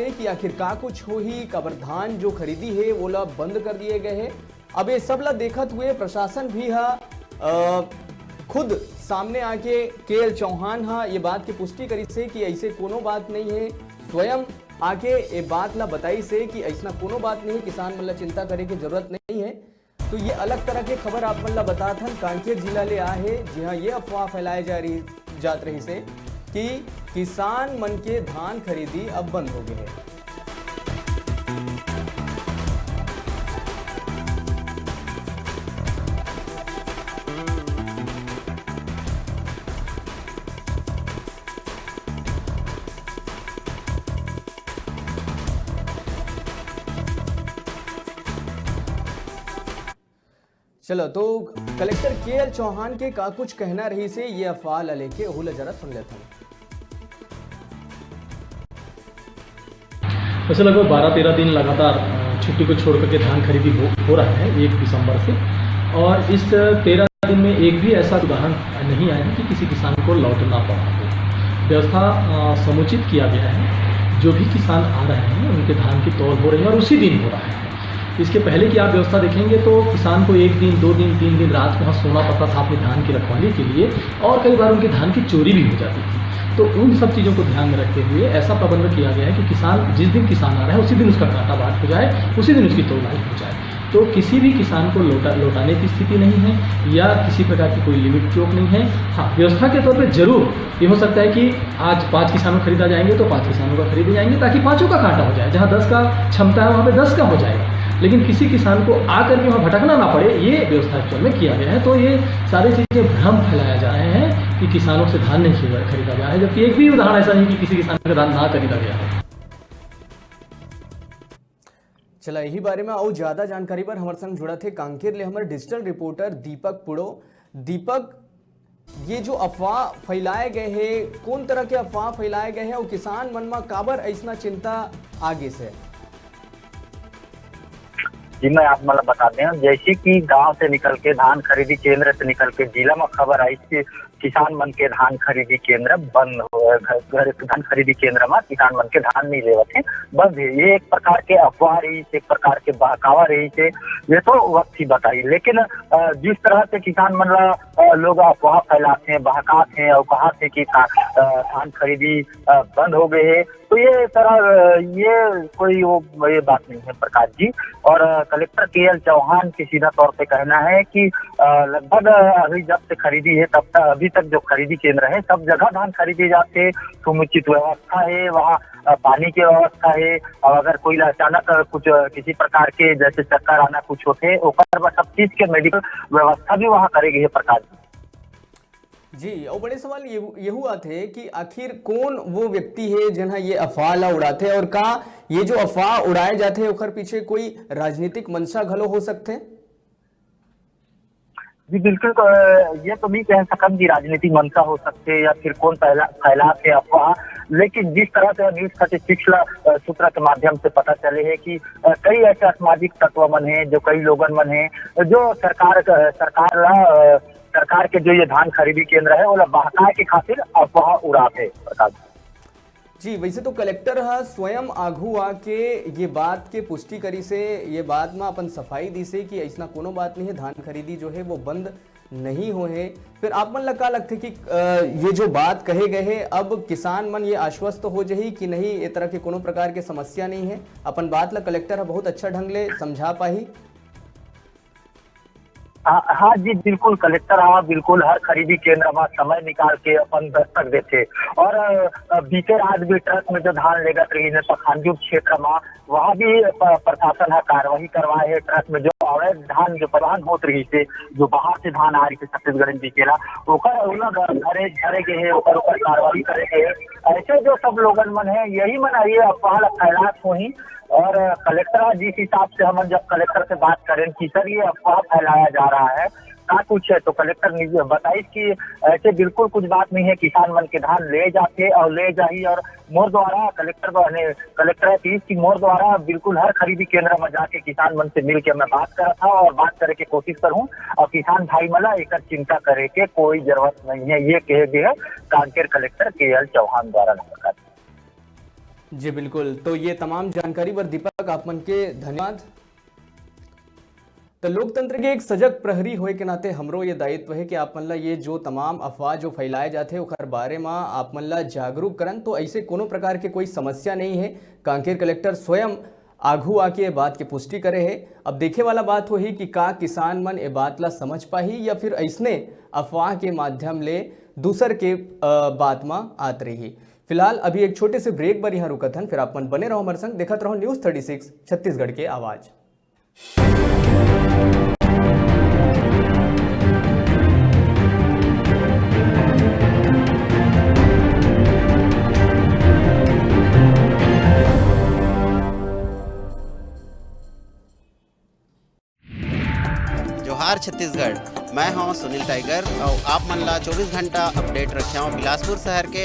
से कि आखिर का कुछ हो ही कबर धान जो खरीदी है वो ला बंद कर दिए गए हैं। अब ये सब ला देखत हुए प्रशासन भी खुद सामने आके केएल चौहान ये बात की पुष्टि करी से कि ऐसे कोनो बात नहीं है, स्वयं आके ये बात ला बताई से कि ऐसा कोनो बात नहीं है, किसान मन ला चिंता करे की जरूरत नहीं है। तो ये अलग तरह के खबर आप मन ला बता था कांकेर जिला ले आ है, जी हाँ, ये अफवाह फैलाए जात रही से कि किसान मन के धान खरीदी अब बंद हो गए है। चलो तो कलेक्टर केएल चौहान के का कुछ कहना रही से ये अफवाह ला लेके ओहू ला जरा सुन लेते हैं। वैसे लगभग 12-13 दिन लगातार छुट्टी को छोड़ करके धान खरीदी हो रहा है 1 दिसंबर से, और इस 13 दिन में एक भी ऐसा उदाहरण नहीं आया है कि किसी किसान को लौटना पड़ा हो। व्यवस्था समुचित किया गया है, जो भी किसान आ रहे हैं उनके धान की तौल हो रही है और उसी दिन हो रहा है। इसके पहले की आप व्यवस्था देखेंगे तो किसान को 1 दिन 2 दिन 3 दिन रात वहाँ सोना पड़ता था अपने धान की रखवाली के लिए, और कई बार उनके धान की चोरी भी हो जाती थी। तो उन सब चीज़ों को ध्यान में रखते हुए ऐसा प्रबंध किया गया है कि किसान जिस दिन किसान आ रहा है उसी दिन उसका कांटा बाँट हो जाए, उसी दिन उसकी तौलाई हो जाए। तो किसी भी किसान को लौटाने की स्थिति नहीं है या किसी प्रकार की कोई लिमिट चौक नहीं है। हाँ, व्यवस्था के तौर पे जरूर ये हो सकता है कि आज 5 किसानों खरीदा जाएंगे तो 5 किसानों का खरीदे जाएंगे ताकि 5 का कांटा हो जाए, जहाँ 10 का क्षमता है वहाँ पे 10 का हो जाएगा, लेकिन किसी किसान को आकर के वहाँ भटकना ना पड़े, ये व्यवस्था एक्चुअल में किया गया है। तो ये सारी चीज़ें भ्रम फैलाया जा रहे हैं कि किसानों से धान नहीं खरीदा जा रहा है, जबकि एक भी उदाहरण ऐसा नहीं कि किसी किसान का धान ना खरीदा गया है। चला यही बारे में और ज्यादा जानकारी पर हमारे संग जुड़ा थे कांकेर ले हमारे डिजिटल रिपोर्टर दीपक पुड़ो। दीपक, ये जो अफवाह फैलाए गए हैं, कौन तरह के अफवाह फैलाए गए हैं और किसान मन में काबर ऐसा चिंता आगे से? जी मैं आप मतलब बता दें, जैसे कि गांव से निकल के धान खरीदी केंद्र से निकल के जिला में खबर आई कि किसान मन के धान खरीदी केंद्र बंद हो, धान खरीदी केंद्र में किसान मन के धान नहीं लेवत है, बंद है। ये एक प्रकार के अफवाह रही, एक प्रकार के बहकावा रही थे, ये तो वक्त ही बताई। लेकिन जिस तरह से किसान मन लोग अफवाह फैलाते हैं, बहकाते हैं और कहते हैं कि धान खरीदी बंद हो गए है, तो ये कोई ये बात नहीं है प्रकाश जी। और कलेक्टर केएल चौहान की सीधा तौर पे कहना है कि लगभग अभी जब से खरीदी है तब तक अभी तक जो खरीदी केंद्र है सब जगह धान खरीदे जाते, समुचित व्यवस्था है, वहाँ पानी की व्यवस्था है, और अगर कोई अचानक कुछ किसी प्रकार के जैसे चक्कर आना कुछ होते ऊपर सब चीज के मेडिकल व्यवस्था भी वहाँ करेगी है प्रकाश जी। और बड़े सवाल ये हुआ थे कि आखिर कौन वो व्यक्ति है जिन्हें ये अफवाह ला उड़ाते और का ये जो अफवाह उड़ाए जाते हैं पीछे कोई राजनीतिक मंशा घलो हो सकते? जी बिल्कुल, ये तो नहीं कह सकम कि राजनीतिक मंशा हो सकते या फिर कौन फैलाते अफवाह, लेकिन जिस तरह से न्यूज स्टैटिस्टिक्स सूत्र के माध्यम से पता चले है कि कई ऐसे असामाजिक तत्व मन है, जो कई लोगन मन है जो सरकार के जो ये धान खरीदी केंद्र है वो बहकाए के खातिर अफवाह उड़ाते प्रकाश जी। वैसे तो कलेक्टर स्वयं आगू आके ये बात के पुष्टि करी से, ये बात में अपन सफाई दी से कि ऐसा कोनो बात नहीं है, धान खरीदी जो है वो बंद नहीं हो है। फिर आप मन लगा लगते कि ये जो बात कहे गए है अब किसान मन ये आश्वस्त हो जाही कि नहीं, ये तरह के कोनो प्रकार के समस्या नहीं है, अपन बात ला कलेक्टर बहुत अच्छा ढंग ले समझा पाही। हाँ जी बिल्कुल, कलेक्टर बिल्कुल हर खरीदी केंद्र में समय निकाल के अपन दस्तक देते, और बीते रात भी ट्रक में जो धान लेकर रही है पखानजूर क्षेत्र में वहाँ भी प्रशासन कार्रवाई करवाए है। ट्रक में जो अवैध धान जो परिवहन होत रही थे, जो बाहर से धान आ रही थी छत्तीसगढ़ में बिकेला, घरे गए है, कार्रवाई करे गए। ऐसे जो सब लोगन मन है यही मन ये अफवाह फैलात हो ही, और कलेक्टर जिस हिसाब से हम जब कलेक्टर से बात करें कि सर ये अफवाह फैलाया जा रहा है क्या कुछ है, तो कलेक्टर बताइए कि ऐसे बिल्कुल कुछ बात नहीं है, किसान मन के धान ले जाते और ले जाही, और मोर द्वारा कलेक्टर की मोर द्वारा बिल्कुल हर खरीदी केंद्र में जाके किसान मन से मिल के मैं बात करा था और बात करे के कोशिश करूँ, और किसान भाई मला एक चिंता करे के कोई जरूरत नहीं है, ये कहे गए कांकेर कलेक्टर केएल चौहान द्वारा। जी बिल्कुल, तो ये तमाम जानकारी पर दीपक आपमन के धन्यवाद। तो लोकतंत्र के एक सजग प्रहरी होए के नाते हमरो ये दायित्व है कि आप मन ला ये जो तमाम अफवाह जो फैलाए जाते ओकर बारे में आप मन ला जागरूक करन। तो ऐसे कोनो प्रकार के कोई समस्या नहीं है। कांकेर कलेक्टर स्वयं आघू आके ये बात की पुष्टि करे है। अब देखे वाला बात हो ही कि का किसान मन ये बात ला समझ पाही या फिर ऐसने अफवाह के माध्यम ले दूसर के बात में आत रही। फिलहाल अभी एक छोटे से ब्रेक पर यहाँ रुकत हन, फिर आप मन बने रहो हमारे संग, देखत रहो न्यूज़ 36 छत्तीसगढ़ के आवाज। जोहार छत्तीसगढ़, मैं हूं सुनील टाइगर और आप मन ला 24 घंटा अपडेट रखे बिलासपुर शहर के